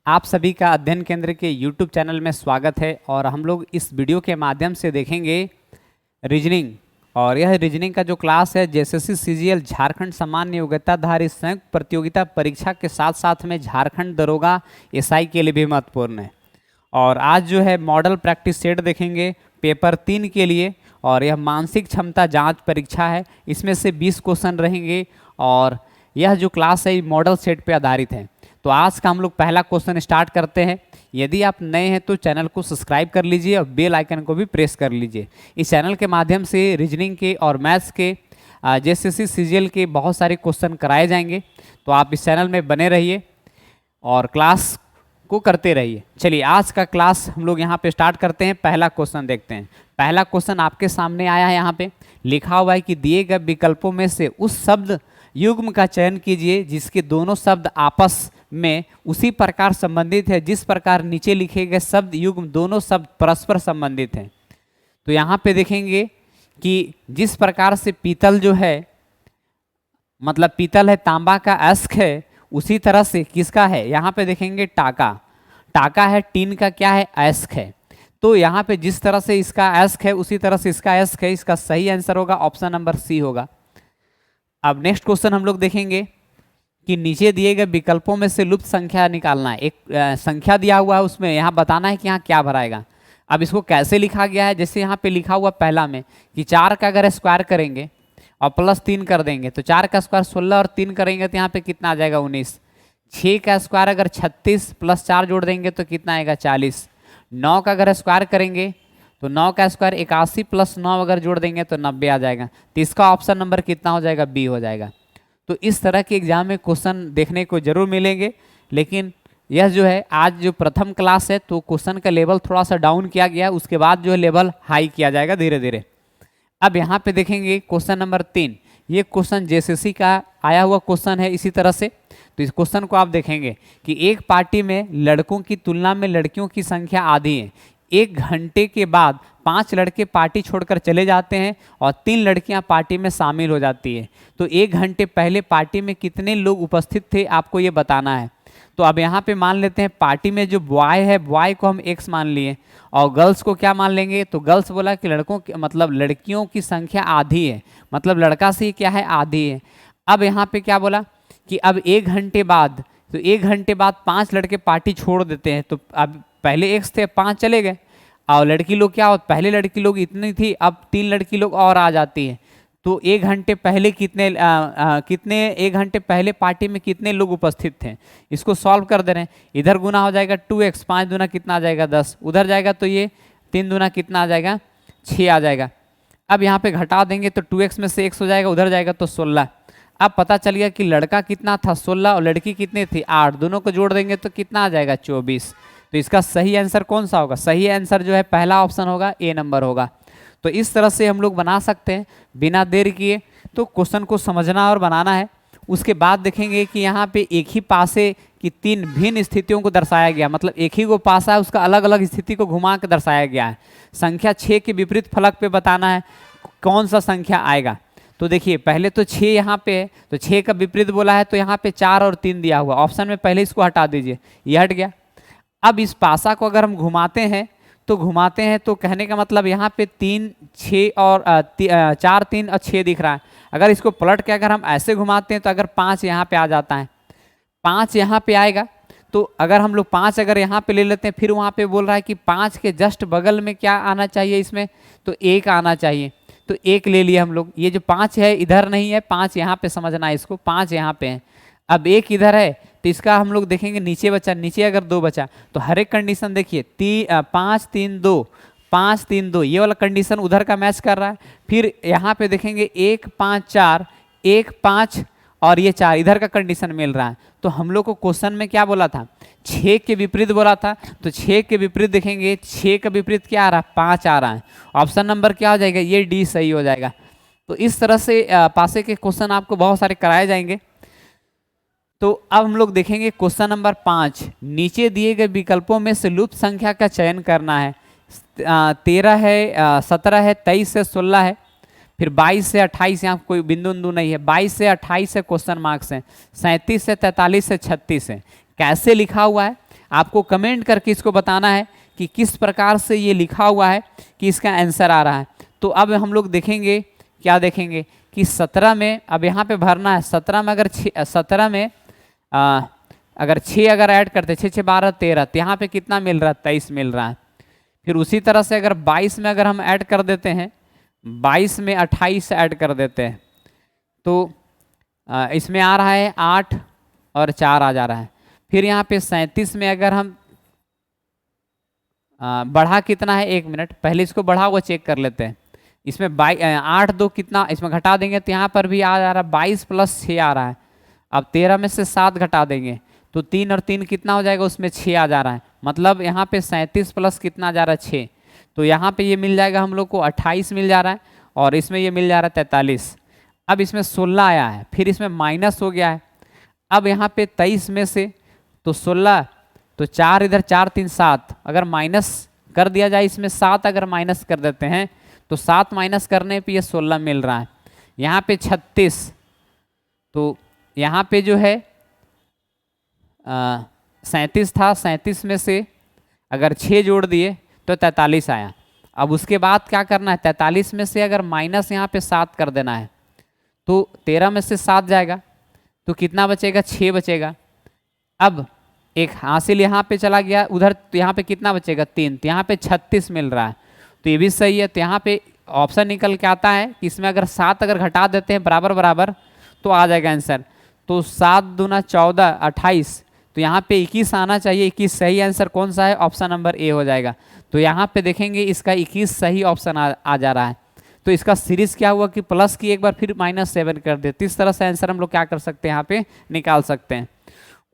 आप सभी का अध्ययन केंद्र के YouTube चैनल में स्वागत है और हम लोग इस वीडियो के माध्यम से देखेंगे रीजनिंग। और यह रीजनिंग का जो क्लास है जेएसएससी सीजीएल झारखंड सामान्य योग्यताधारी संयुक्त प्रतियोगिता परीक्षा के साथ साथ में झारखंड दरोगा एसआई के लिए भी महत्वपूर्ण है। और आज जो है मॉडल प्रैक्टिस सेट देखेंगे पेपर 3 के लिए। और यह मानसिक क्षमता जांच परीक्षा है, इसमें से 20 क्वेश्चन रहेंगे और यह जो क्लास है मॉडल सेट पे आधारित है। तो आज का हम लोग पहला क्वेश्चन स्टार्ट करते हैं। यदि आप नए हैं तो चैनल को सब्सक्राइब कर लीजिए और बेल आइकन को भी प्रेस कर लीजिए। इस चैनल के माध्यम से रीजनिंग के और मैथ्स के जेएसएससी सीजीएल के बहुत सारे क्वेश्चन कराए जाएंगे, तो आप इस चैनल में बने रहिए और क्लास को करते रहिए। चलिए आज का क्लास हम लोग यहाँ पे स्टार्ट करते हैं। पहला क्वेश्चन देखते हैं। पहला क्वेश्चन आपके सामने आया है, यहाँ पे लिखा हुआ है कि दिए गए विकल्पों में से उस शब्द युग्म का चयन कीजिए जिसके दोनों शब्द आपस में उसी प्रकार संबंधित है जिस प्रकार नीचे लिखे गए शब्द युग्म दोनों शब्द परस्पर संबंधित हैं। तो यहाँ पे देखेंगे कि जिस प्रकार से पीतल जो है, मतलब पीतल है, तांबा का अस्क है, उसी तरह से किसका है, यहाँ पे देखेंगे टाका। टाका है, टीन का क्या है, अस्क है। तो यहाँ पे जिस तरह से इसका अस्क है उसी तरह से इसका अस्क है। इसका सही आंसर होगा ऑप्शन नंबर सी होगा। अब नेक्स्ट क्वेश्चन हम लोग देखेंगे कि नीचे दिए गए विकल्पों में से लुप्त संख्या निकालना है। एक संख्या दिया हुआ है, उसमें यहाँ बताना है कि यहाँ क्या भराएगा। अब इसको कैसे लिखा गया है, जैसे यहाँ पे लिखा हुआ पहला में कि 4 का अगर स्क्वायर करेंगे और प्लस 3 कर देंगे तो 4 का स्क्वायर 16 और 3 करेंगे तो यहाँ पे कितना आ जाएगा 19। 6 का स्क्वायर अगर 36 प्लस 4 जोड़ देंगे तो कितना आएगा 40। 9 का अगर स्क्वायर करेंगे तो 9 का स्क्वायर 81 प्लस 9 अगर जोड़ देंगे तो 90 आ जाएगा। तो इसका ऑप्शन नंबर कितना हो जाएगा, बी हो जाएगा। तो इस तरह के एग्जाम में क्वेश्चन देखने को जरूर मिलेंगे, लेकिन यह जो है आज जो प्रथम क्लास है तो क्वेश्चन का लेवल थोड़ा सा डाउन किया गया, उसके बाद जो है लेवल हाई किया जाएगा धीरे धीरे। अब यहाँ पे देखेंगे क्वेश्चन नंबर 3। ये क्वेश्चन जेएसएससी का आया हुआ क्वेश्चन है इसी तरह से। तो इस क्वेश्चन को आप देखेंगे कि एक पार्टी में लड़कों की तुलना में लड़कियों की संख्या आधी है। 1 घंटे के बाद 5 लड़के पार्टी छोड़कर चले जाते हैं और 3 लड़कियां पार्टी में शामिल हो जाती है। तो 1 घंटे पहले पार्टी में कितने लोग उपस्थित थे, आपको ये बताना है। तो अब यहाँ पे मान लेते हैं पार्टी में जो बॉय है, बॉय को हम x मान लिए और गर्ल्स को क्या मान लेंगे। तो गर्ल्स बोला कि लड़कों की मतलब लड़कियों की संख्या आधी है, मतलब लड़का से क्या है, आधी है। अब यहाँ पे क्या बोला कि अब 1 घंटे बाद, तो 1 घंटे बाद 5 लड़के पार्टी छोड़ देते हैं। तो अब पहले x थे, 5 चले गए और लड़की लोग क्या हो, पहले लड़की लोग इतनी थी, अब 3 लड़की लोग और आ जाती है। तो 1 घंटे पहले कितने 1 घंटे पहले पार्टी में कितने लोग उपस्थित थे, इसको सॉल्व कर दे रहे हैं। इधर गुना हो जाएगा 2x, 5 दूना कितना आ जाएगा 10, उधर जाएगा तो ये 3 दूना कितना आ जाएगा 6 आ जाएगा। अब यहाँ पे घटा देंगे तो 2x में से x हो जाएगा, उधर जाएगा तो 16। अब पता चल गया कि लड़का कितना था 16 और लड़की कितनी थी 8, दोनों को जोड़ देंगे तो कितना आ जाएगा 24। तो इसका सही आंसर कौन सा होगा, सही आंसर जो है पहला ऑप्शन होगा, ए नंबर होगा। तो इस तरह से हम लोग बना सकते हैं बिना देर किए। तो क्वेश्चन को समझना और बनाना है। उसके बाद देखेंगे कि यहाँ पे एक ही पासे की 3 भिन्न स्थितियों को दर्शाया गया, मतलब एक ही को पासा है उसका अलग अलग स्थिति को घुमा के दर्शाया गया है। संख्या 6 के विपरीत फलक पे बताना है कौन सा संख्या आएगा। तो देखिए पहले तो 6 यहाँ पे है, तो 6 का विपरीत बोला है तो यहाँ पे 4 और 3 दिया हुआ ऑप्शन में, पहले इसको हटा दीजिए, ये हट गया। अब इस पासा को अगर हम घुमाते हैं तो कहने का मतलब यहाँ पे 3, 6 और 4, 3 और 6 दिख रहा है। अगर इसको पलट के अगर हम ऐसे घुमाते हैं तो अगर 5 यहाँ पे आ जाता है, 5 यहाँ पे आएगा। तो अगर हम लोग 5 अगर यहाँ पे ले लेते हैं, फिर वहाँ पे बोल रहा है कि 5 के जस्ट बगल में क्या आना चाहिए, इसमें तो 1 आना चाहिए। तो 1 ले लिए हम लोग। ये जो 5 है इधर नहीं है, 5 यहाँ पे समझना है इसको, 5 यहाँ पे है। अब 1 इधर है तो इसका हम लोग देखेंगे नीचे बचा, नीचे अगर 2 बचा तो हर एक कंडीशन देखिए 5, 3, 2, 5, 3, 2, ये वाला कंडीशन उधर का मैच कर रहा है। फिर यहाँ पे देखेंगे 1, 5, 4, 1, 5 और ये 4 इधर का कंडीशन मिल रहा है। तो हम लोग को क्वेश्चन में क्या बोला था, 6 के विपरीत बोला था। तो 6 के विपरीत देखेंगे, 6 का विपरीत क्या आ रहा है, 5 आ रहा है। ऑप्शन नंबर क्या हो जाएगा, ये डी सही हो जाएगा। तो इस तरह से पासे के क्वेश्चन आपको बहुत सारे कराए जाएंगे। तो अब हम लोग देखेंगे क्वेश्चन नंबर 5। नीचे दिए गए विकल्पों में से लुप्त संख्या का चयन करना है। 13 है, 17 है, 23 से 16 है, फिर 22 से 28, यहाँ कोई बिंदु बिंदु नहीं है। 22 से 28 से क्वेश्चन मार्क्स हैं, 37 से 43 से 36 है। कैसे लिखा हुआ है आपको कमेंट करके इसको बताना है कि किस प्रकार से ये लिखा हुआ है कि इसका आंसर आ रहा है। तो अब हम लोग देखेंगे, क्या देखेंगे कि 17 में अब यहाँ पे भरना है। 17 में अगर 17 में अगर 6 अगर ऐड करते, 6 6 12 13, तो यहाँ पे कितना मिल रहा है? 23 मिल रहा है। फिर उसी तरह से अगर 22 में अगर हम ऐड कर देते हैं, 22 में 28 ऐड कर देते हैं, तो इसमें आ रहा है 8 और 4 आ जा रहा है। फिर यहाँ पे 37 में अगर हम बढ़ा कितना है, 1 मिनट पहले इसको बढ़ा हुआ चेक कर लेते हैं। इसमें 8 2 कितना, इसमें घटा देंगे तो यहाँ पर भी आ जा रहा है 22 + 6 आ रहा है। अब 13 में से 7 घटा देंगे तो 3 और 3 कितना हो जाएगा, उसमें 6 आ जा रहा है। मतलब यहाँ पे 37 प्लस कितना आ जा रहा है, 6। तो यहाँ पे ये मिल जाएगा हम लोग को 28 मिल जा रहा है, और इसमें ये मिल जा रहा है 43। अब इसमें 16 आया है, फिर इसमें माइनस हो गया है। अब यहाँ पे 23 में से तो 16, तो 4 इधर, 4 3 7, अगर माइनस कर दिया जाए इसमें 7 अगर माइनस कर देते हैं तो 7 माइनस करने पे ये 16 मिल रहा है। यहाँ पे 36, तो यहाँ पे जो है 37 था, 37 में से अगर 6 जोड़ दिए तो 43 आया। अब उसके बाद क्या करना है, 43 में से अगर माइनस यहाँ पे 7 कर देना है तो 13 में से 7 जाएगा तो कितना बचेगा, 6 बचेगा। अब एक हासिल यहाँ पे चला गया उधर, तो यहाँ पे कितना बचेगा, 3, तो यहाँ पे 36 मिल रहा है। तो ये भी सही है। तो यहाँ पे ऑप्शन निकल के आता है कि इसमें अगर 7 अगर घटा देते हैं बराबर बराबर तो आ जाएगा आंसर। तो 7 दूना 14 28, तो यहाँ पे 21 आना चाहिए। 21 सही आंसर कौन सा है, ऑप्शन नंबर ए हो जाएगा। तो यहाँ पे देखेंगे इसका 21 सही ऑप्शन आ जा रहा है। तो इसका सीरीज क्या हुआ कि प्लस की एक बार फिर -7 कर दे। तो इस तरह से आंसर हम लोग क्या कर सकते हैं, यहाँ पे निकाल सकते हैं।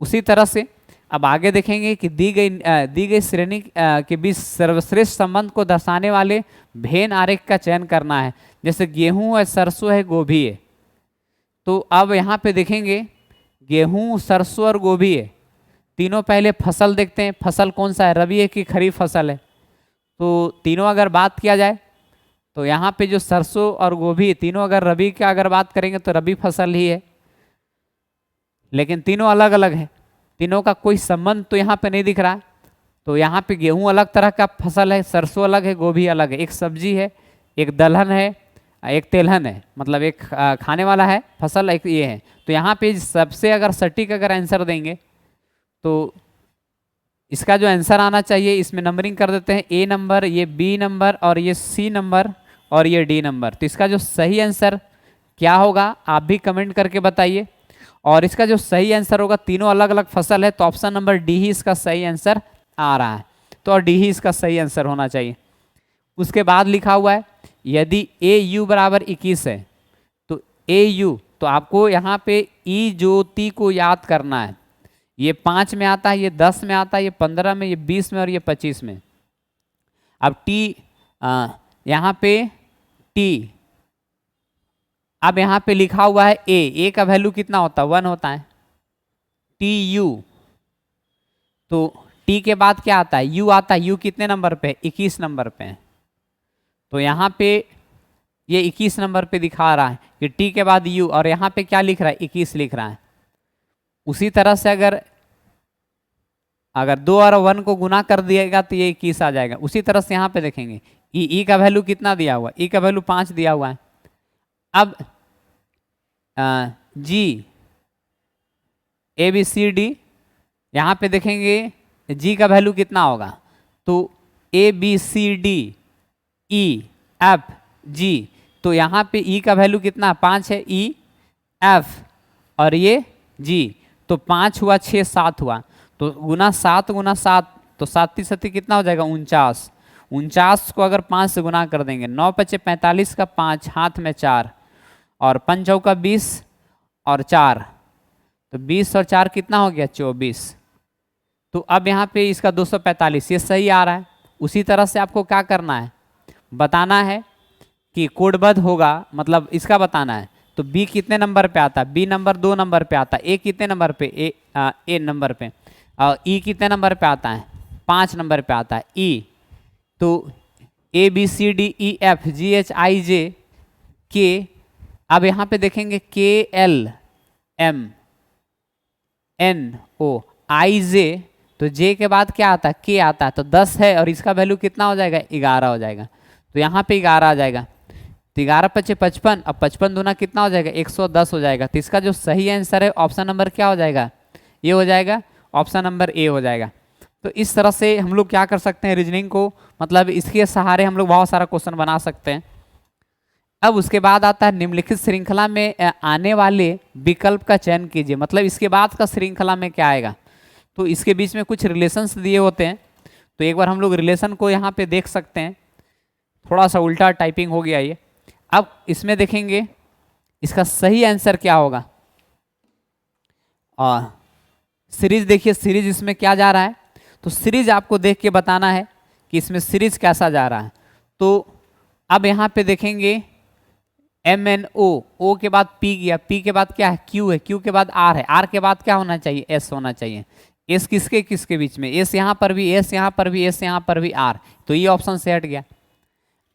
उसी तरह से अब आगे देखेंगे कि दी गई श्रेणी के बीच सर्वश्रेष्ठ संबंध को दर्शाने वाले भेन आरेख का चयन करना है। जैसे गेहूं है, सरसों है, गोभी है। तो अब यहाँ पे देखेंगे गेहूं, सरसों और गोभी है, तीनों पहले फसल देखते हैं। फसल कौन सा है, रबी है कि खरीफ फसल है। तो तीनों अगर बात किया जाए तो यहाँ पे जो सरसों और गोभी तीनों अगर रबी का अगर बात करेंगे तो रबी फसल ही है, लेकिन तीनों अलग अलग है, तीनों का कोई संबंध तो यहाँ पे नहीं दिख रहा। तो यहाँ पे गेहूं अलग तरह का फसल है, सरसों अलग है, गोभी अलग है। एक सब्जी है, एक दलहन है, एक तेलहन है, मतलब एक खाने वाला है फसल, एक ये है। तो यहाँ पे सबसे अगर सटीक अगर आंसर देंगे तो इसका जो आंसर आना चाहिए, इसमें नंबरिंग कर देते हैं, ए नंबर, ये बी नंबर, और ये सी नंबर, और ये डी नंबर। तो इसका जो सही आंसर क्या होगा आप भी कमेंट करके बताइए। और इसका जो सही आंसर होगा, तीनों अलग अलग फसल है, तो ऑप्शन नंबर डी ही इसका सही आंसर आ रहा है। तो और डी ही इसका सही आंसर होना चाहिए। उसके बाद लिखा हुआ है यदि ए यू बराबर 21 है तो ए यू, तो आपको यहाँ पे ई ज्योति को याद करना है। ये 5 में आता है, ये 10 में आता है, ये 15 में, ये 20 में, और ये 25 में। अब टी यहाँ पे टी, अब यहाँ पे लिखा हुआ है ए का वैल्यू कितना होता है, 1 होता है। टी यू, तो टी के बाद क्या आता है, यू आता है। यू कितने नंबर पे, 21 नंबर पे है। तो यहाँ पे ये 21 नंबर पे दिखा रहा है कि टी के बाद यू, और यहाँ पे क्या लिख रहा है, 21 लिख रहा है। उसी तरह से अगर 2 और 1 को गुना कर दिएगा तो ये 21 आ जाएगा। उसी तरह से यहाँ पे देखेंगे ई का वैल्यू कितना दिया हुआ, ई का वैल्यू 5 दिया हुआ है। अब जी ए बी सी डी, यहाँ पे देखेंगे जी का वैल्यू कितना होगा, तो A B C D E F G, तो यहाँ पे ई का वैल्यू कितना, 5 है, ई एफ और ये जी, तो 5 हुआ, 6 7 हुआ, तो गुना 7 गुना 7, तो 7 7 कितना हो जाएगा, 49। 49 को अगर 5 से गुना कर देंगे, 9 पचे 45 का 5, हाथ में 4, और 5 चौका 20 और 4, तो 20 और 4 कितना हो गया, 24। तो अब यहाँ पे इसका 245 ये सही आ रहा है। उसी तरह से आपको क्या करना है, बताना है कि कोडबद्ध होगा, मतलब इसका बताना है। तो बी कितने नंबर पे आता है, बी नंबर 2 नंबर पे आता है, ए कितने नंबर पे, ए नंबर पे, और ई कितने नंबर पे आता है, 5 नंबर पे आता है ई। तो A B C D E F G H I J K, अब यहाँ पे देखेंगे K L M N O I J, तो जे के बाद क्या आता है, के आता है, तो 10 है और इसका वैल्यू कितना हो जाएगा, 11 हो जाएगा। तो यहाँ पे 11 आ जाएगा। तो 11 पचे 55, अब 55 दूना कितना हो जाएगा, 110 हो जाएगा। तो इसका जो सही आंसर है ऑप्शन नंबर क्या हो जाएगा, ये हो जाएगा, ऑप्शन नंबर ए हो जाएगा। तो इस तरह से हम लोग क्या कर सकते हैं, रीजनिंग को मतलब इसके सहारे हम लोग बहुत सारा क्वेश्चन बना सकते हैं। अब उसके बाद आता है निम्नलिखित श्रृंखला में आने वाले विकल्प का चयन कीजिए। मतलब इसके बाद का श्रृंखला में क्या आएगा, तो इसके बीच में कुछ रिलेशंस दिए होते हैं। तो एक बार हम लोग रिलेशन को यहाँ पे देख सकते हैं। थोड़ा सा उल्टा टाइपिंग हो गया ये। अब इसमें देखेंगे इसका सही आंसर क्या होगा। और सीरीज देखिए, सीरीज इसमें क्या जा रहा है, तो सीरीज आपको देख के बताना है कि इसमें सीरीज कैसा जा रहा है। तो अब यहाँ पे देखेंगे MNO, O के बाद P गया, P के बाद क्या है, Q है, Q के बाद R है, R के बाद क्या होना चाहिए, S होना चाहिए। S किसके किसके बीच में, S यहाँ पर भी, S यहाँ पर भी, S यहाँ पर भी, R, तो ये ऑप्शन से हट गया।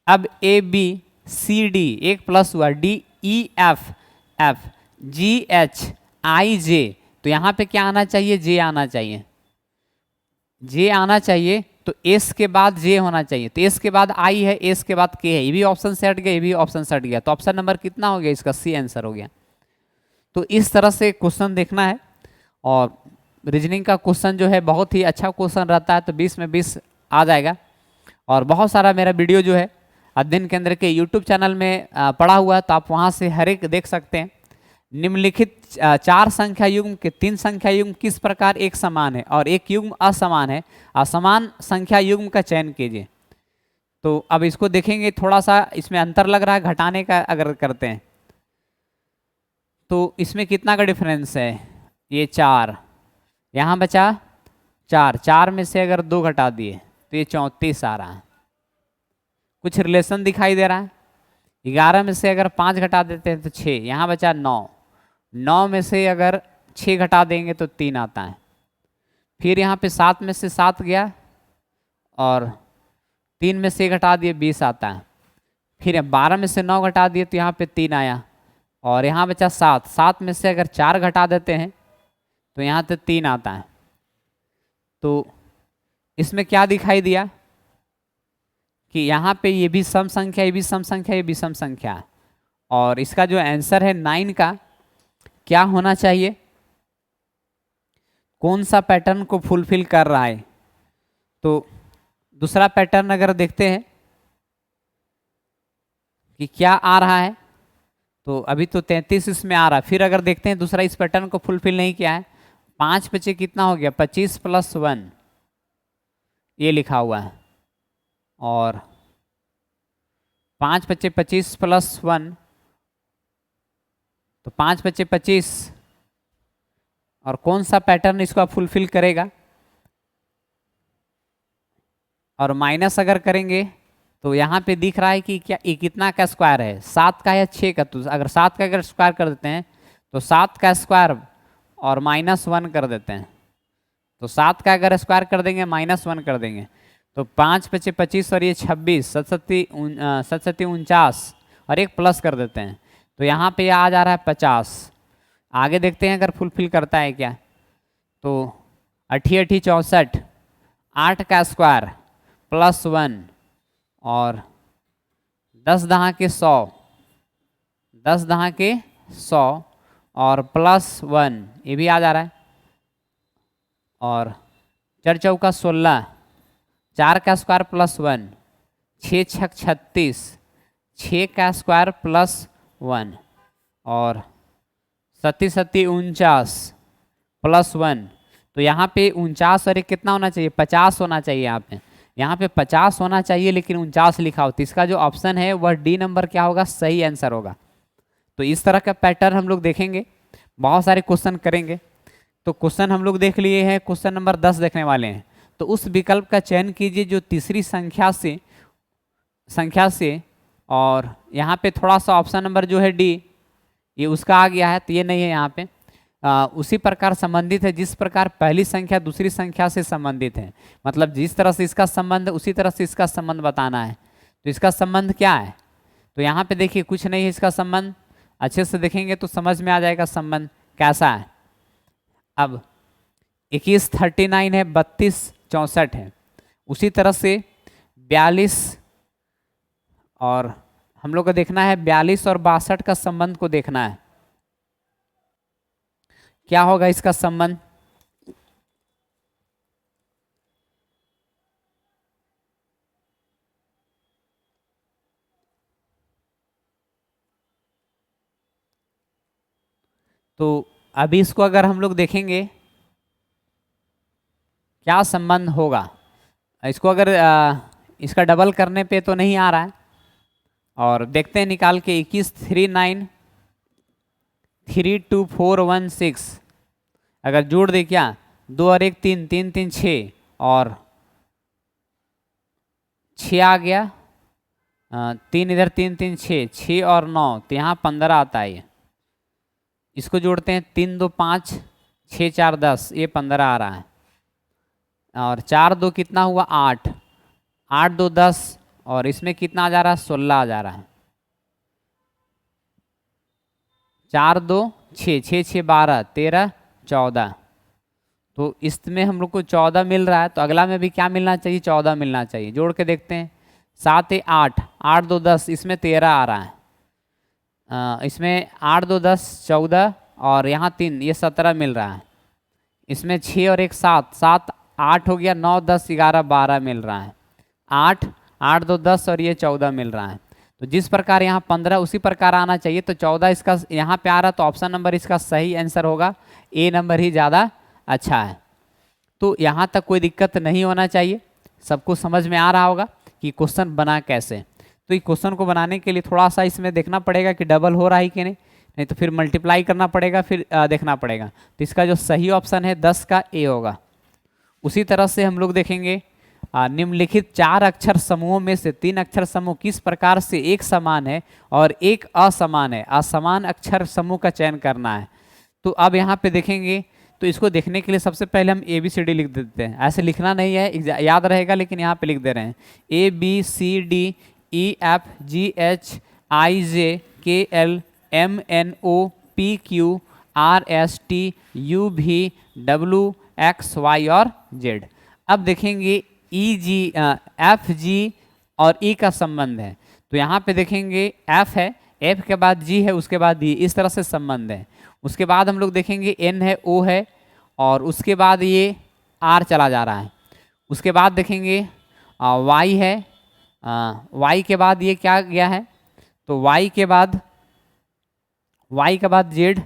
अब ABCD एक प्लस हुआ, DEF GHIJ, तो यहाँ पे क्या आना चाहिए, J आना चाहिए, J आना चाहिए। तो S के बाद J होना चाहिए, तो S के बाद I है, S के बाद K है, ये भी ऑप्शन से हट गया, ये भी ऑप्शन से हट गया। तो ऑप्शन नंबर कितना हो गया, इसका C आंसर हो गया। तो इस तरह से क्वेश्चन देखना है। और रीजनिंग का क्वेश्चन जो है बहुत ही अच्छा क्वेश्चन रहता है, तो 20 में 20 आ जाएगा। और बहुत सारा मेरा वीडियो जो है अध्ययन केंद्र के यूट्यूब चैनल में पड़ा हुआ है, तो आप वहाँ से हर एक देख सकते हैं। निम्नलिखित 4 संख्या युग्म के 3 संख्या युग्म किस प्रकार एक समान है और एक युग्म असमान है, असमान संख्या युग्म का चयन कीजिए। तो अब इसको देखेंगे, थोड़ा सा इसमें अंतर लग रहा है, घटाने का अगर करते हैं तो इसमें कितना का डिफरेंस है, ये 4, यहाँ बचा 4, 4 में से अगर 2 घटा दिए तो ये 34 आ रहा है। कुछ रिलेशन दिखाई दे रहा है। 11 में से अगर 5 घटा देते हैं तो 6, यहाँ बचा 9, 9 में से अगर 6 घटा देंगे तो 3 आता है। फिर यहाँ पे 7 में से 7 गया और 3 में से घटा दिए 20 आता है। फिर 12 में से 9 घटा दिए तो यहाँ पे 3 आया और यहाँ बचा 7, 7 में से अगर 4 घटा देते हैं तो यहाँ पे 3 आता है। तो इसमें क्या दिखाई दिया कि यहाँ पे ये भी सम संख्या, ये भी सम संख्या, ये भी सम संख्या है। और इसका जो आंसर है 9 का क्या होना चाहिए, कौन सा पैटर्न को फुलफिल कर रहा है। तो दूसरा पैटर्न अगर देखते हैं कि क्या आ रहा है, तो अभी तो 33 इसमें आ रहा है। फिर अगर देखते हैं दूसरा इस पैटर्न को फुलफिल नहीं किया है, 5 बचे कितना हो गया, 25 + 1 ये लिखा हुआ है। और 5 बचे 25 + 1, तो 5 बचे 25, और कौन सा पैटर्न इसको फुलफिल करेगा। और माइनस अगर करेंगे तो यहाँ पे दिख रहा है कि क्या ये कितना का स्क्वायर है, 7 का या 6 का। तो अगर 7 का अगर स्क्वायर कर देते हैं तो 7 का स्क्वायर और -1 कर देते हैं, तो 7 का अगर स्क्वायर कर देंगे -1 कर देंगे तो 5 बचे 25 और ये 26, 7 49 और एक प्लस कर देते हैं तो यहाँ पे आ जा रहा है 50। आगे देखते हैं अगर फुलफिल करता है क्या। तो 8 8 64, 8 का स्क्वायर +1 और 10 दहा के 100, 10 दहा के 100 और +1 ये भी आ जा रहा है। और 4 चौका 16, 4 का स्क्वायर +1, 6 छक 36, 6 का स्क्वायर +1 और 7 7 49 +1। तो यहाँ पे 49 और एक कितना होना चाहिए, 50 होना चाहिए। यहाँ पे 50 होना चाहिए लेकिन 49 लिखा हो, तो इसका जो ऑप्शन है वह डी नंबर क्या होगा, सही आंसर होगा। तो इस तरह का पैटर्न हम लोग देखेंगे, बहुत सारे क्वेश्चन करेंगे। तो क्वेश्चन हम लोग देख लिए हैं, क्वेश्चन नंबर 10 देखने वाले हैं। तो उस विकल्प का चयन कीजिए जो तीसरी संख्या से और यहाँ पे थोड़ा सा ऑप्शन नंबर जो है डी ये उसका आ गया है, तो ये नहीं है यहाँ पे। उसी प्रकार संबंधित है जिस प्रकार पहली संख्या दूसरी संख्या से संबंधित है। मतलब जिस तरह से इसका संबंध उसी तरह से इसका संबंध बताना है। तो इसका संबंध क्या है, तो यहाँ पे देखिए कुछ नहीं है इसका संबंध, अच्छे से देखेंगे तो समझ में आ जाएगा संबंध कैसा है। अब 21 39 है, 32 64 है। उसी तरह से 42 और हम लोग को देखना है 42 और 62 का संबंध को देखना है, क्या होगा इसका संबंध। तो अभी इसको अगर हम लोग देखेंगे क्या संबंध होगा, इसको अगर इसका डबल करने पे तो नहीं आ रहा है, और देखते हैं निकाल के 21 39 32416 अगर जोड़ दे क्या, 2 और 1 3 3 3 6 और 6 आ गया, 3 इधर 3 3 6 6 और 9 तो यहाँ 15 आता है। इसको जोड़ते हैं 3 2 5 6 4 10, ये 15 आ रहा है, और 4 2 कितना हुआ 8 8 2 10, और इसमें कितना आ जा रहा है 16 आ जा रहा है। 4 2 6 6 6 12 13 14, तो इसमें हम लोग को 14 मिल रहा है, तो अगला में भी क्या मिलना चाहिए 14 मिलना चाहिए। जोड़ के देखते हैं 7 8 8 2 10, इसमें 13 आ रहा है, इसमें 8 2 10 14 और यहाँ 3 ये 17 मिल रहा है। इसमें 6 और 1 7 7 8 हो गया, 9 10 11 12 मिल रहा है, 8 8 2 10 और ये 14 मिल रहा है। तो जिस प्रकार यहाँ 15 उसी प्रकार आना चाहिए, तो 14 इसका यहाँ पे आ रहा, तो ऑप्शन नंबर इसका सही आंसर होगा, ए नंबर ही ज़्यादा अच्छा है। तो यहाँ तक कोई दिक्कत नहीं होना चाहिए, सबको समझ में आ रहा होगा कि क्वेश्चन बना कैसे। तो इस क्वेश्चन को बनाने के लिए थोड़ा सा इसमें देखना पड़ेगा कि डबल हो रहा है कि नहीं तो फिर मल्टीप्लाई करना पड़ेगा, फिर देखना पड़ेगा। तो इसका जो सही ऑप्शन है 10 का ए होगा। उसी तरह से हम लोग देखेंगे निम्नलिखित 4 अक्षर समूहों में से 3 अक्षर समूह किस प्रकार से एक समान है और एक असमान है। असमान अक्षर समूह का चयन करना है। तो अब यहाँ पे देखेंगे, तो इसको देखने के लिए सबसे पहले हम ए बी सी डी लिख देते हैं। ऐसे लिखना नहीं है, याद रहेगा, लेकिन यहाँ पे लिख दे रहे हैं A B C D E F G H I J K L M N O P Q R S T U V W X Y और जेड। अब देखेंगे ई जी एफ जी और ई का संबंध है। तो यहाँ पे देखेंगे एफ है, एफ के बाद जी है, उसके बाद ई, इस तरह से संबंध है। उसके बाद हम लोग देखेंगे एन है, ओ है, और उसके बाद ये आर चला जा रहा है। उसके बाद देखेंगे वाई है, वाई के बाद ये क्या गया है, तो वाई के बाद जेड,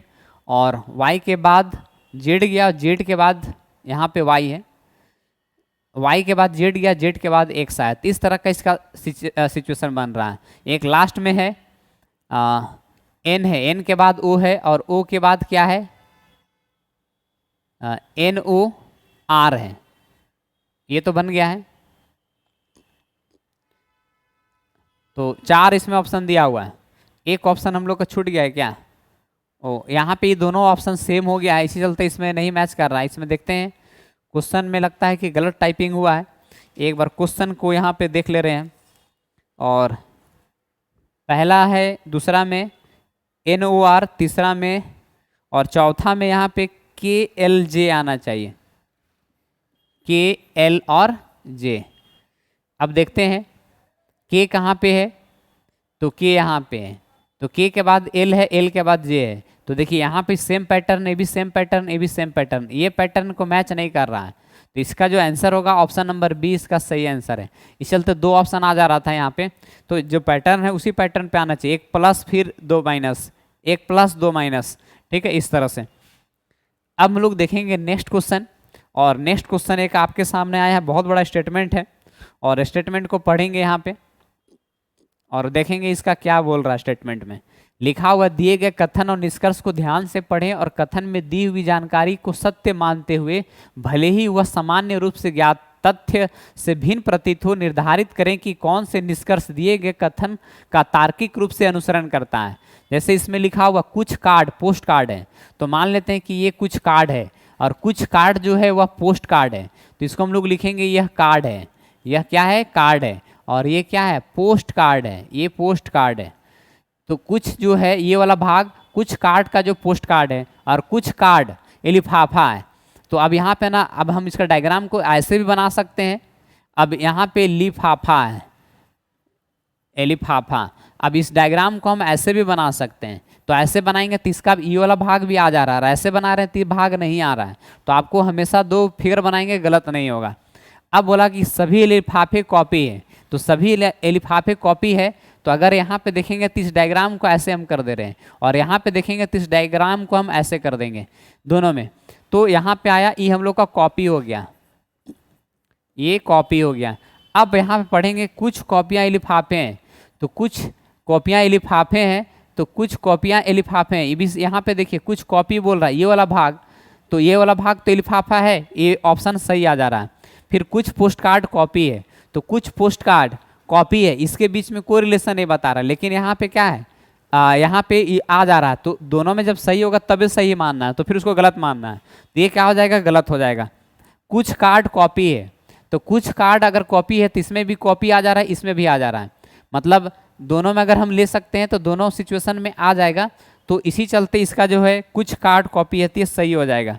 और वाई के बाद जेड गया, जेड के बाद यहाँ पे वाई है, वाई के बाद जेड गया, जेड के बाद एक्स आया। तो इस तरह का इसका सिचुएशन बन रहा है। एक लास्ट में है एन है, एन के बाद ओ है, और ओ के बाद क्या है एन ओ आर है। ये तो बन गया है। तो 4 इसमें ऑप्शन दिया हुआ है, एक ऑप्शन हम लोग का छूट गया है क्या, ओ यहाँ पे ये दोनों ऑप्शन सेम हो गया है, इसी चलते इसमें नहीं मैच कर रहा है। इसमें देखते हैं क्वेश्चन में लगता है कि गलत टाइपिंग हुआ है। एक बार क्वेश्चन को यहाँ पे देख ले रहे हैं, और पहला है, दूसरा में एन ओ आर, तीसरा में, और चौथा में यहाँ पे के एल जे आना चाहिए, के एल और जे। अब देखते हैं के कहाँ पे है, तो के यहाँ पे है, तो के के बाद एल है, एल के बाद जे है। तो देखिए यहाँ पे सेम पैटर्न, ए भी सेम पैटर्न, ए भी सेम पैटर्न, ये पैटर्न को मैच नहीं कर रहा है। तो इसका जो आंसर होगा ऑप्शन नंबर बी इसका सही आंसर है। इस चलते 2 ऑप्शन आ जा रहा था यहाँ पे, तो जो पैटर्न है उसी पैटर्न पे आना चाहिए, 1 प्लस फिर 2 माइनस, 1 प्लस 2 माइनस, ठीक है, इस तरह से। अब हम लोग देखेंगे नेक्स्ट क्वेश्चन, और नेक्स्ट क्वेश्चन एक आपके सामने आया है, बहुत बड़ा स्टेटमेंट है, और स्टेटमेंट को पढ़ेंगे यहाँ पे और देखेंगे इसका क्या बोल रहा है। स्टेटमेंट में लिखा हुआ दिए गए कथन और निष्कर्ष को ध्यान से पढ़ें और कथन में दी हुई जानकारी को सत्य मानते हुए भले ही वह सामान्य रूप से ज्ञात तथ्य से भिन्न प्रतीत हो, निर्धारित करें कि कौन से निष्कर्ष दिए गए कथन का तार्किक रूप से अनुसरण करता है। जैसे इसमें लिखा हुआ कुछ कार्ड पोस्ट कार्ड है, तो मान लेते हैं कि ये कुछ कार्ड है और कुछ कार्ड जो है वह पोस्ट कार्ड है, तो इसको हम लोग लिखेंगे यह कार्ड है, यह क्या है कार्ड है, और ये क्या है पोस्ट कार्ड है, ये पोस्ट कार्ड है। तो कुछ जो है ये वाला भाग कुछ कार्ड का जो पोस्ट कार्ड है, और कुछ कार्ड ये लिफाफा है, तो अब यहाँ पे ना, अब हम इसका डायग्राम को ऐसे भी बना सकते हैं। अब यहाँ पे लिफाफा है, एलिफाफा। अब इस डायग्राम को हम ऐसे भी बना सकते हैं। तो ऐसे बनाएंगे तो इसका ये वाला भाग भी आ जा रहा है, ऐसे बना रहे हैं तो भाग नहीं आ रहा है। तो आपको हमेशा दो फिगर बनाएंगे, गलत नहीं होगा। अब बोला कि सभी लिफाफे कॉपी है, तो सभी लिफाफे कॉपी है। तो अगर यहाँ पे देखेंगे तो इस डायग्राम को ऐसे हम कर दे रहे हैं, और यहाँ पे देखेंगे तो इस डायग्राम को हम ऐसे कर देंगे दोनों में। तो यहाँ पे आया ये हम लोग का कॉपी हो गया, ये कॉपी हो गया। अब यहाँ पे पढ़ेंगे कुछ कॉपियाँ लिफाफे हैं, तो कुछ कॉपियाँ लिफाफे हैं, तो कुछ कॉपियाँ लिफाफे हैं। ये भी यहाँ पे देखिए कुछ कॉपी बोल रहा है, ये वाला भाग, तो ये वाला भाग तो लिफाफा है, ये ऑप्शन सही आ जा रहा है। फिर कुछ पोस्ट कार्ड कॉपी है, तो कुछ पोस्ट कार्ड कॉपी है, इसके बीच में कोई रिलेशन नहीं बता रहा, लेकिन यहाँ पे क्या है, यहाँ पे ये आ जा रहा है। तो दोनों में जब सही होगा तभी सही मानना है, तो फिर उसको गलत मानना है। तो ये क्या हो जाएगा, गलत हो जाएगा। कुछ कार्ड कॉपी है, तो कुछ कार्ड अगर कॉपी है तो इसमें भी कॉपी आ जा रहा है, इसमें भी आ जा रहा है, मतलब दोनों में अगर हम ले सकते हैं तो दोनों सिचुएशन में आ जाएगा। तो इसी चलते इसका जो है कुछ कार्ड कॉपी है, तो सही हो जाएगा।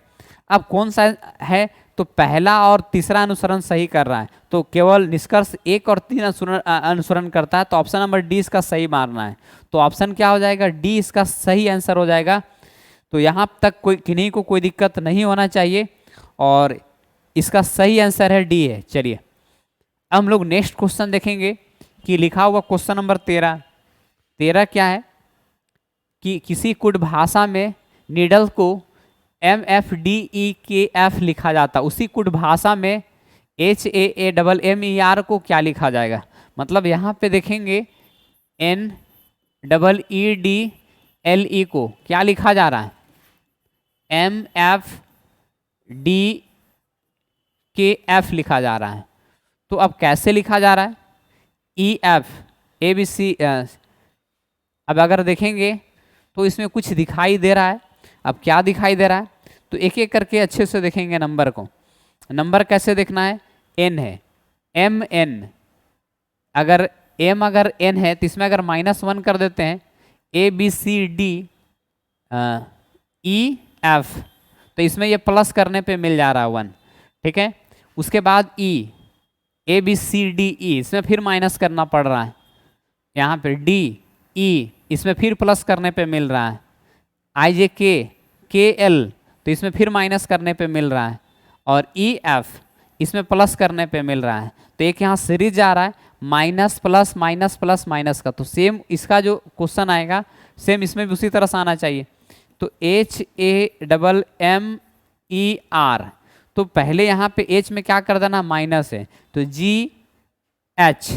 अब कौन सा है, तो पहला और तीसरा अनुसरण सही कर रहा है, तो केवल निष्कर्ष 1 और 3 अनुसरण करता है, तो ऑप्शन नंबर डी इसका सही मारना है। तो ऑप्शन क्या हो जाएगा, डी इसका सही आंसर हो जाएगा। तो यहाँ तक कोई किन्हीं को कोई दिक्कत नहीं होना चाहिए, और इसका सही आंसर है डी है। चलिए अब हम लोग नेक्स्ट क्वेश्चन देखेंगे कि लिखा हुआ क्वेश्चन नंबर 13 क्या है कि किसी कुड भाषा में नीडल को MFDEKF लिखा जाता, उसी कुड भाषा में HAAMMER को क्या लिखा जाएगा। मतलब यहाँ पे देखेंगे NEEDLE को क्या लिखा जा रहा है, MFDKF लिखा जा रहा है। तो अब कैसे लिखा जा रहा है, EF ABC। अब अगर देखेंगे तो इसमें कुछ दिखाई दे रहा है। अब क्या दिखाई दे रहा है, तो एक एक करके अच्छे से देखेंगे नंबर को। नंबर कैसे देखना है, N है, MN, अगर M अगर N है तो इसमें अगर -1 कर देते हैं, ABCDEF, तो इसमें ये प्लस करने पे मिल जा रहा है 1, ठीक है। उसके बाद ABCDE, इसमें फिर माइनस करना पड़ रहा है, यहाँ पे DE, इसमें फिर प्लस करने पे मिल रहा है, IJKL, तो इसमें फिर माइनस करने पे मिल रहा है, और EF इसमें प्लस करने पे मिल रहा है। तो एक यहाँ सीरीज जा रहा है minus plus minus plus minus का, तो सेम इसका जो क्वेश्चन आएगा सेम इसमें भी उसी तरह से आना चाहिए। तो HAMMER, तो पहले यहाँ पे H में क्या कर देना, माइनस है, तो GH,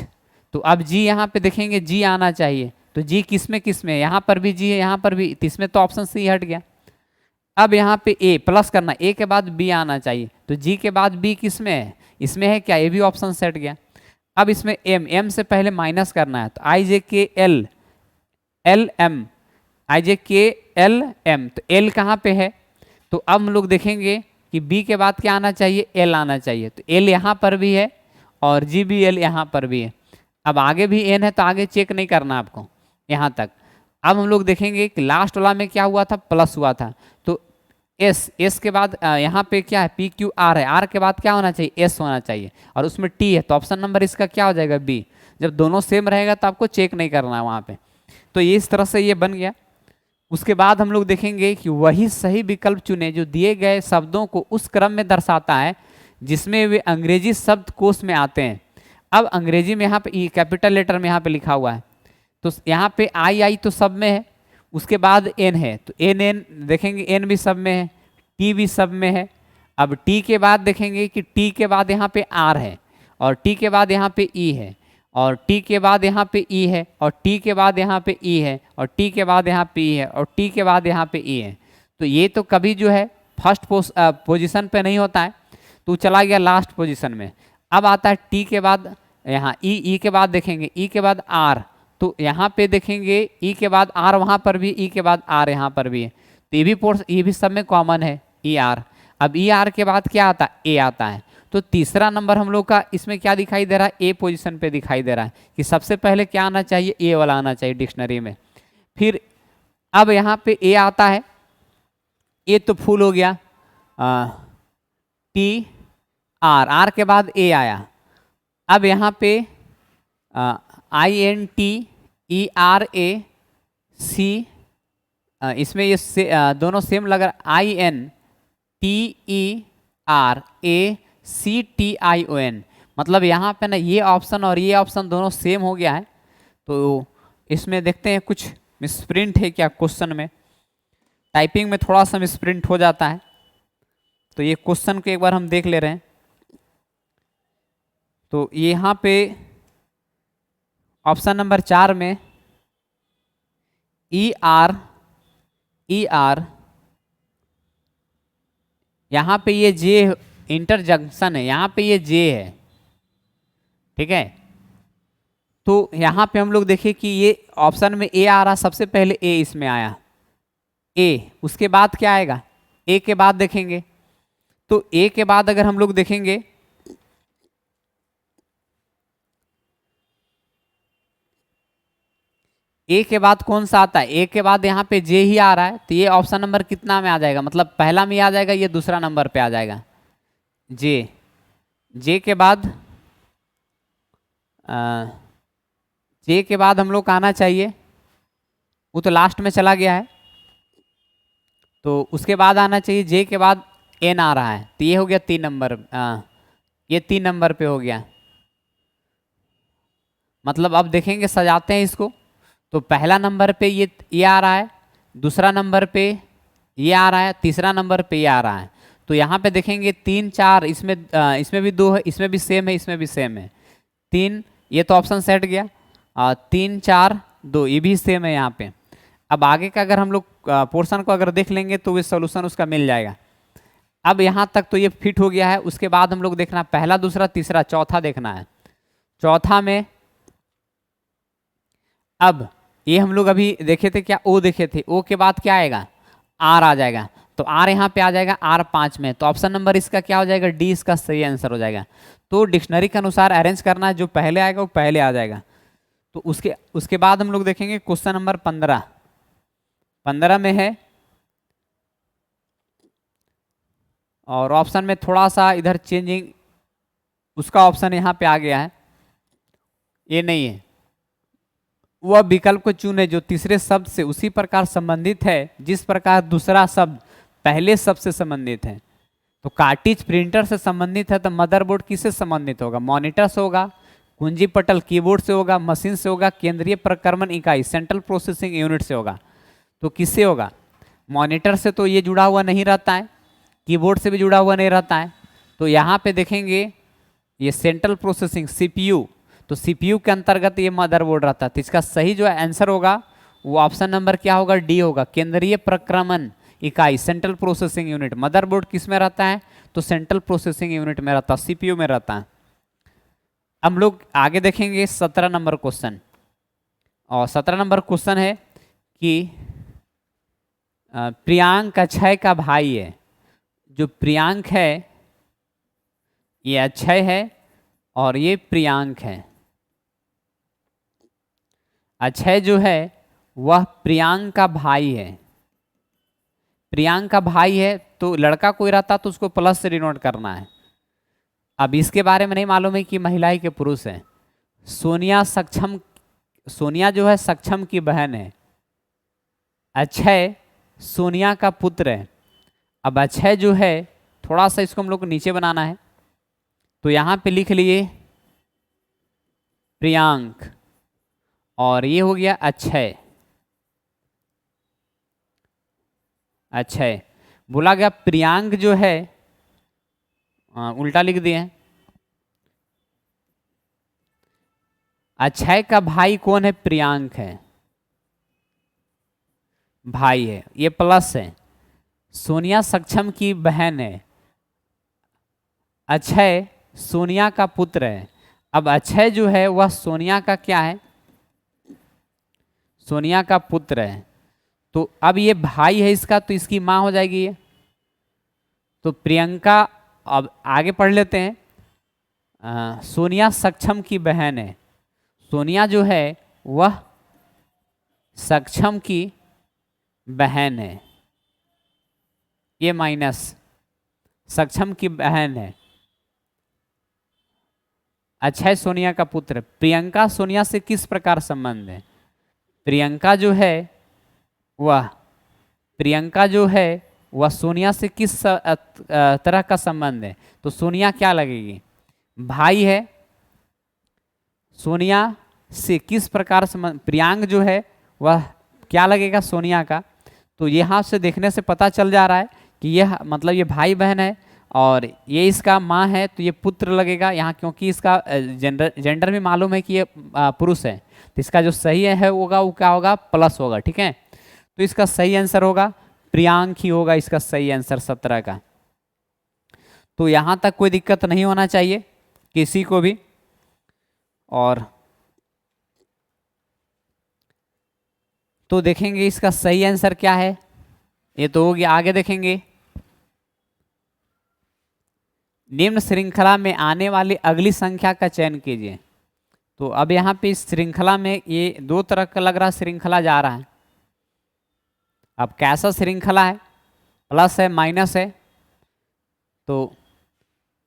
तो अब G यहाँ पे देखेंगे G आना चाहिए, तो G किस में यहाँ पर भी G है, यहाँ पर भी, तो इसमें तो ऑप्शन सी हट गया। अब यहाँ पे A प्लस करना, A के बाद B आना चाहिए, तो G के बाद B किस में है, इसमें है क्या, ये भी ऑप्शन सेट गया। अब इसमें M से पहले माइनस करना है, तो IJKLM, तो L कहाँ पे है, तो अब हम लोग देखेंगे कि B के बाद क्या आना चाहिए, L आना चाहिए, तो L यहाँ पर भी है और GBL यहाँ पर भी है। अब आगे भी N है, तो आगे चेक नहीं करना आपको यहाँ तक। अब हम लोग देखेंगे कि लास्ट वाला में क्या हुआ था, प्लस हुआ था, तो S के बाद यहाँ पे क्या है, PQR है, R के बाद क्या होना चाहिए, S होना चाहिए, और उसमें T है, तो ऑप्शन नंबर इसका क्या हो जाएगा, B। जब दोनों सेम रहेगा तो आपको चेक नहीं करना है वहाँ पे। तो ये इस तरह से ये बन गया। उसके बाद हम लोग देखेंगे कि वही सही विकल्प चुने जो दिए गए शब्दों को उस क्रम में दर्शाता है जिसमें वे अंग्रेजी शब्दकोश में आते हैं। अब अंग्रेजी में यहाँ पे कैपिटल लेटर में यहाँ पे लिखा हुआ है, तो यहाँ पे आई तो सब में है, उसके बाद N है, तो NN देखेंगे, N भी सब में है, T भी सब में है। अब T के बाद देखेंगे कि T के बाद यहाँ पे R है, और T के बाद यहाँ पे E है, और T के बाद यहाँ पे E है, और T के बाद यहाँ पे E है, और T के बाद यहाँ पे E है, और T के बाद यहाँ पे E है। तो ये तो कभी जो है फर्स्ट पोजीशन पे नहीं होता है, तो चला गया लास्ट पोजीशन में। अब आता है T के बाद यहाँ E के बाद देखेंगे E के बाद R, तो यहाँ पे देखेंगे E के बाद R, वहाँ पर भी E के बाद R यहाँ पर भी है, तो ये भी सब में कॉमन है ER। अब ER के बाद क्या आता है, A आता है। तो तीसरा नंबर हम लोग का इसमें क्या दिखाई दे रहा है, ए पोजीशन पे दिखाई दे रहा है कि सबसे पहले क्या आना चाहिए, ए वाला आना चाहिए डिक्शनरी में। फिर अब यहाँ पे ए आता है, ए तो फुल हो गया, टी आर, आर के बाद ए आया। अब यहाँ पे INTERAC, इसमें ये दोनों सेम लग रहा। INTERACTION, मतलब यहाँ पे ना ये ऑप्शन और ये ऑप्शन दोनों सेम हो गया है। तो इसमें देखते हैं कुछ मिसप्रिंट है क्या क्वेश्चन में। टाइपिंग में थोड़ा सा मिसप्रिंट हो जाता है, तो ये क्वेश्चन को एक बार हम देख ले रहे हैं। तो यहाँ पे ऑप्शन नंबर 4 में ER यहाँ पे ये जे इंटरजंक्शन है, यहाँ पे ये जे है, ठीक है। तो यहाँ पे हम लोग देखें कि ये ऑप्शन में ए आ रहा, सबसे पहले ए इसमें आया, ए, उसके बाद क्या आएगा, ए के बाद देखेंगे। तो ए के बाद अगर हम लोग देखेंगे ए के बाद कौन सा आता है, ए के बाद यहाँ पे जे ही आ रहा है, तो ये ऑप्शन नंबर कितना में आ जाएगा, मतलब पहला में आ जाएगा, ये दूसरा नंबर पे आ जाएगा जे। जे के बाद जे के बाद हम लोग का आना चाहिए, वो तो लास्ट में चला गया है, तो उसके बाद आना चाहिए जे के बाद एन आ रहा है, तो ये हो गया 3 नंबर, ये 3 नंबर पे हो गया। मतलब अब देखेंगे, सजाते हैं इसको, तो पहला नंबर पे ये आ रहा है, दूसरा नंबर पे ये आ रहा है, तीसरा नंबर पे ये आ रहा है। तो यहाँ पे देखेंगे 3 4, इसमें भी 2 है, इसमें भी सेम है, इसमें भी सेम है 3, ये तो ऑप्शन सेट गया। 3 4 2 ये भी सेम है यहाँ पे। अब आगे का अगर हम लोग पोर्शन को अगर देख लेंगे तो ये सोल्यूशन उसका मिल जाएगा। अब यहाँ तक तो ये फिट हो गया है, उसके बाद हम लोग देखना पहला दूसरा तीसरा चौथा देखना है। चौथा में अब ये हम लोग अभी देखे थे क्या, ओ देखे थे, ओ के बाद क्या आएगा, आर आ जाएगा, तो आर यहाँ पे आ जाएगा आर 5 में, तो ऑप्शन नंबर इसका क्या हो जाएगा, डी इसका सही आंसर हो जाएगा। तो डिक्शनरी के अनुसार अरेंज करना है, जो पहले आएगा वो पहले आ जाएगा। तो उसके बाद हम लोग देखेंगे क्वेश्चन नंबर 15 में है, और ऑप्शन में थोड़ा सा इधर चेंजिंग, उसका ऑप्शन यहाँ पे आ गया है, ये नहीं है। वह विकल्प को चुने जो तीसरे शब्द से उसी प्रकार संबंधित है जिस प्रकार दूसरा शब्द पहले शब्द से संबंधित है। तो कार्टिज प्रिंटर से संबंधित है, तो मदरबोर्ड किससे संबंधित होगा, मॉनिटर से होगा, कुंजी पटल कीबोर्ड से होगा, मशीन से होगा, केंद्रीय प्रक्रमण इकाई सेंट्रल प्रोसेसिंग यूनिट से होगा। तो किससे होगा, मॉनिटर से तो ये जुड़ा हुआ नहीं रहता है, कीबोर्ड से भी जुड़ा हुआ नहीं रहता है। तो यहाँ पे देखेंगे ये सेंट्रल प्रोसेसिंग सीपीयू, तो सीपीयू के अंतर्गत ये मदरबोर्ड रहता है। तो इसका सही जो आंसर होगा वो ऑप्शन नंबर क्या होगा, डी होगा, केंद्रीय प्रक्रमण इकाई सेंट्रल प्रोसेसिंग यूनिट। मदरबोर्ड किस में रहता है, तो सेंट्रल प्रोसेसिंग यूनिट में रहता है, सीपीयू में रहता है। हम लोग आगे देखेंगे 17 नंबर क्वेश्चन, और 17 नंबर क्वेश्चन है कि प्रियांक अक्षय का भाई है। जो प्रियांक है ये अक्षय है और ये प्रियांक है। अक्षय जो है वह प्रियांक का भाई है, प्रियांक का भाई है, तो लड़का कोई रहता तो उसको प्लस से डिनोट करना है। अब इसके बारे में नहीं मालूम है कि महिला है कि पुरुष है। सोनिया जो है सक्षम की बहन है, अक्षय सोनिया का पुत्र है। अब अक्षय जो है, थोड़ा सा इसको हम लोग को नीचे बनाना है, तो यहाँ पे लिख लिए प्रियांक, और ये हो गया अक्षय। अक्षय बोला गया, प्रियांक जो है उल्टा लिख दिए हैं। अक्षय का भाई कौन है, प्रियांक है, भाई है, ये प्लस है। सोनिया सक्षम की बहन है, अक्षय सोनिया का पुत्र है। अब अक्षय जो है वह सोनिया का क्या है, सोनिया का पुत्र है। तो अब ये भाई है इसका, तो इसकी माँ हो जाएगी ये। तो प्रियंका, अब आगे पढ़ लेते हैं। सोनिया सक्षम की बहन है, सोनिया जो है वह सक्षम की बहन है, ये माइनस, सक्षम की बहन है। अक्षय सोनिया का पुत्र। प्रियंका सोनिया से किस प्रकार संबंध है? प्रियंका जो है वह प्रियंका जो है वह सोनिया से किस तरह का संबंध है? तो सोनिया क्या लगेगी? भाई है। सोनिया से किस प्रकार संबंध, प्रियांक जो है वह क्या लगेगा सोनिया का? तो यहाँ से देखने से पता चल जा रहा है कि यह मतलब ये भाई बहन है और ये इसका माँ है, तो ये पुत्र लगेगा यहाँ, क्योंकि इसका जेंडर भी मालूम है कि ये पुरुष है। तो इसका जो सही है होगा वो क्या होगा? प्लस होगा। ठीक है, तो इसका सही आंसर होगा प्रियांक ही होगा इसका सही आंसर 17 का। तो यहाँ तक कोई दिक्कत नहीं होना चाहिए किसी को भी। और तो देखेंगे इसका सही आंसर क्या है, ये तो होगी। आगे देखेंगे, निम्न श्रृंखला में आने वाली अगली संख्या का चयन कीजिए। तो अब यहाँ पे इस श्रृंखला में ये दो तरह का लग रहा श्रृंखला जा रहा है। अब कैसा श्रृंखला है? प्लस है माइनस है। तो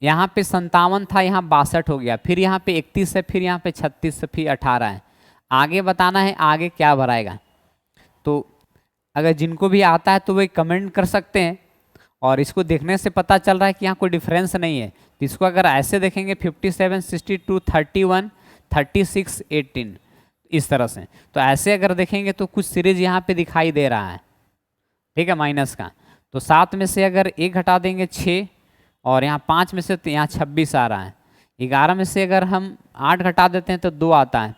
यहाँ पे 57 था, यहाँ 62 हो गया, फिर यहाँ पे 31 है, फिर यहाँ पे 36 है, फिर 18 है। आगे बताना है आगे क्या भराएगा। तो अगर जिनको भी आता है तो वे कमेंट कर सकते हैं। और इसको देखने से पता चल रहा है कि यहाँ कोई डिफरेंस नहीं है। तो इसको अगर ऐसे देखेंगे 57, 62, 31, 36, 18 इस तरह से, तो ऐसे अगर देखेंगे तो कुछ सीरीज यहाँ पे दिखाई दे रहा है। ठीक है, माइनस का। तो 7 में से अगर 1 घटा देंगे 6, और यहाँ 5 में से तो यहाँ 26 आ रहा है। 11 में से अगर हम 8 घटा देते हैं तो 2 आता है,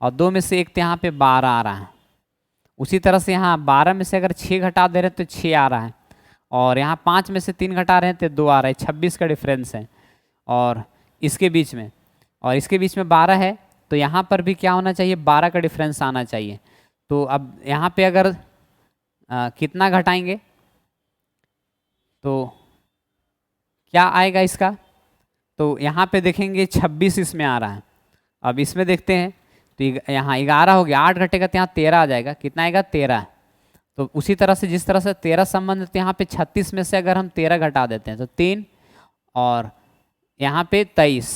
और 2 में से 1 तो यहाँ पे 12 आ रहा है। उसी तरह से यहाँ 12 में से अगर 6 घटा दे रहे हैं तो 6 आ रहा है, और यहाँ 5 में से 3 घटा रहे हैं तो 2 आ रहा है। 26 का डिफरेंस है और इसके बीच में, और इसके बीच में 12 है, तो यहाँ पर भी क्या होना चाहिए? 12 का डिफरेंस आना चाहिए। तो अब यहाँ पे अगर कितना घटाएंगे तो क्या आएगा इसका? तो यहाँ पे देखेंगे 26 इसमें आ रहा है। अब इसमें देखते हैं तो यहाँ 11 हो गया, 8 घटेगा तो यहाँ 13 आ जाएगा। कितना आएगा? 13। तो उसी तरह से जिस तरह से 13 संबंध तो यहाँ पे 36 में से अगर हम 13 घटा देते हैं तो 3, और यहाँ पे 23,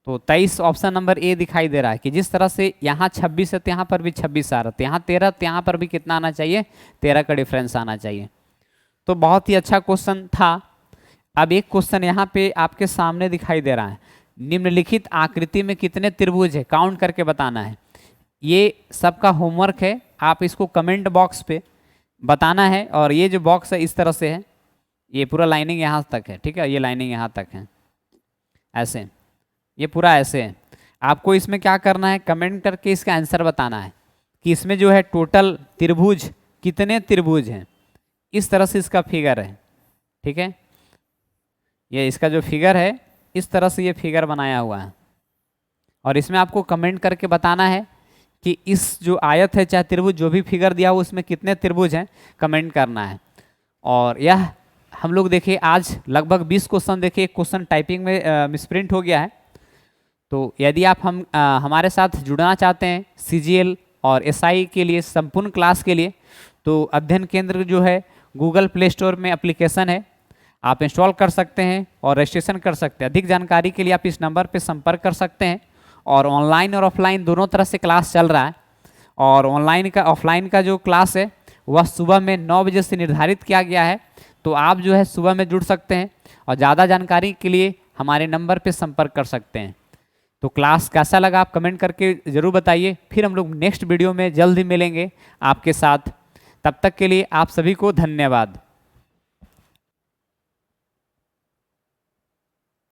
तो 23 ऑप्शन नंबर ए दिखाई दे रहा है कि जिस तरह से यहाँ 26 है तो यहाँ पर भी 26 आ रहा है, तो यहाँ 13, तो यहाँ पर भी कितना आना चाहिए? 13 का डिफरेंस आना चाहिए। तो बहुत ही अच्छा क्वेश्चन था। अब एक क्वेश्चन यहाँ पे आपके सामने दिखाई दे रहा है, निम्नलिखित आकृति में कितने त्रिभुज है? काउंट करके बताना है। ये सबका होमवर्क है, आप इसको कमेंट बॉक्स पे बताना है। और ये जो बॉक्स है इस तरह से है, ये पूरा लाइनिंग यहाँ तक है। ठीक है, ये लाइनिंग यहाँ तक है, ऐसे ये पूरा ऐसे है। आपको इसमें क्या करना है? कमेंट करके इसका आंसर बताना है कि इसमें जो है टोटल त्रिभुज कितने त्रिभुज हैं। इस तरह से इसका फिगर है। ठीक है, ये इसका जो फिगर है इस तरह से ये फिगर बनाया हुआ है, और इसमें आपको कमेंट करके बताना है कि इस जो आयत है चाहे त्रिभुज जो भी फिगर दिया हो उसमें कितने त्रिभुज हैं, कमेंट करना है। और यह हम लोग देखिए आज लगभग 20 क्वेश्चन देखिए, क्वेश्चन टाइपिंग में मिसप्रिंट हो गया है। तो यदि आप हमारे साथ जुड़ना चाहते हैं CGL और SI के लिए संपूर्ण क्लास के लिए, तो अध्ययन केंद्र जो है गूगल प्ले स्टोर में एप्लीकेशन है, आप इंस्टॉल कर सकते हैं और रजिस्ट्रेशन कर सकते हैं। अधिक जानकारी के लिए आप इस नंबर पर संपर्क कर सकते हैं। और ऑनलाइन और ऑफलाइन दोनों तरह से क्लास चल रहा है। और ऑफलाइन का जो क्लास है वह सुबह में 9 बजे से निर्धारित किया गया है, तो आप जो है सुबह में जुड़ सकते हैं और ज़्यादा जानकारी के लिए हमारे नंबर पर संपर्क कर सकते हैं। तो क्लास कैसा लगा आप कमेंट करके ज़रूर बताइए। फिर हम लोग नेक्स्ट वीडियो में जल्द ही मिलेंगे आपके साथ। तब तक के लिए आप सभी को धन्यवाद।